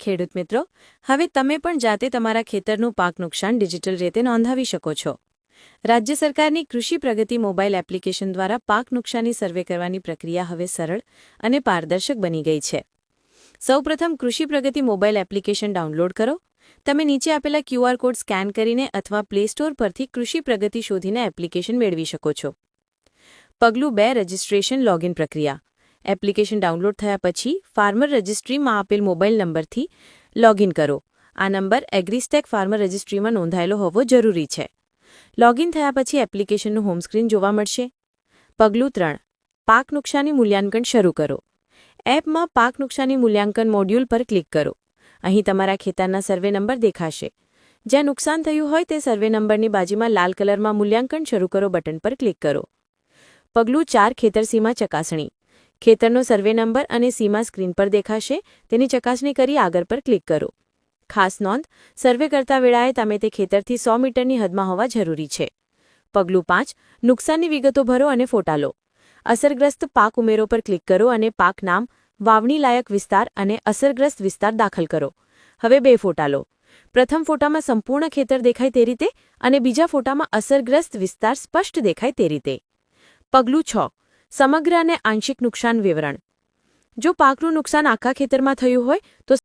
ખેડૂત મિત્રો, હવે તમે પણ જાતે તમારા ખેતરનું પાક નુકસાન ડિજિટલ રીતે નોંધાવી શકો છો. રાજ્ય સરકારની કૃષિ પ્રગતિ મોબાઈલ એપ્લિકેશન દ્વારા પાક નુકસાની સર્વે કરવાની પ્રક્રિયા હવે સરળ અને પારદર્શક બની ગઈ છે. સૌપ્રથમ કૃષિ પ્રગતિ મોબાઈલ એપ્લિકેશન ડાઉનલોડ કરો. તમે નીચે આપેલા QR કોડ સ્કેન કરીને અથવા પ્લે સ્ટોર પરથી કૃષિ પ્રગતિ શોધીને એપ્લિકેશન મેળવી શકો છો. પગલું 2 રજિસ્ટ્રેશન લોગિન પ્રક્રિયા. એપ્લિકેશન ડાઉનલોડ થયા પછી ફાર્મર રજિસ્ટ્રીમાં આપેલ મોબાઈલ નંબરથી લોગિન કરો. આ નંબર એગ્રીસ્ટેક ફાર્મર રજિસ્ટ્રીમાં નોંધાયેલો હોવો જરૂરી છે. લોગિન થયા પછી એપ્લિકેશનનું હોમ સ્ક્રીન જોવા મળશે. પગલું 3 પાક નુકસાની મૂલ્યાંકન શરૂ કરો. એપમાં પાક નુકસાની મૂલ્યાંકન મોડ્યુલ પર ક્લિક કરો. અહીં તમારા ખેતરના સર્વે નંબર દેખાશે. જ્યાં નુકસાન થયું હોય તે સર્વે નંબરની બાજુમાં લાલ કલરમાં મૂલ્યાંકન શરૂ કરો બટન પર ક્લિક કરો. પગલું 4 ખેતર સીમા ચકાસણી. ખેતરનો સર્વે નંબર અને સીમા સ્ક્રીન પર દેખાશે. તેની ચકાસણી કરી આગળ પર ક્લિક કરો. ખાસ નોંધ, સર્વે કરતા વેળાએ તમે તે ખેતરથી 100 મીટરની હદમાં હોવા જરૂરી છે. પગલું 5 નુકસાનની વિગતો ભરો અને ફોટા લો. અસરગ્રસ્ત પાક ઉમેરો પર ક્લિક કરો અને પાક નામ, વાવણી લાયક વિસ્તાર અને અસરગ્રસ્ત વિસ્તાર દાખલ કરો. હવે 2 ફોટા લો. પ્રથમ ફોટામાં સંપૂર્ણ ખેતર દેખાય તે રીતે અને બીજા ફોટામાં અસરગ્રસ્ત વિસ્તાર સ્પષ્ટ દેખાય તે રીતે. પગલું 6 સમગ્ર અને આંશિક નુકસાન વિવરણ. જો પાકનું નુકસાન આખા ખેતરમાં થયું હોય તો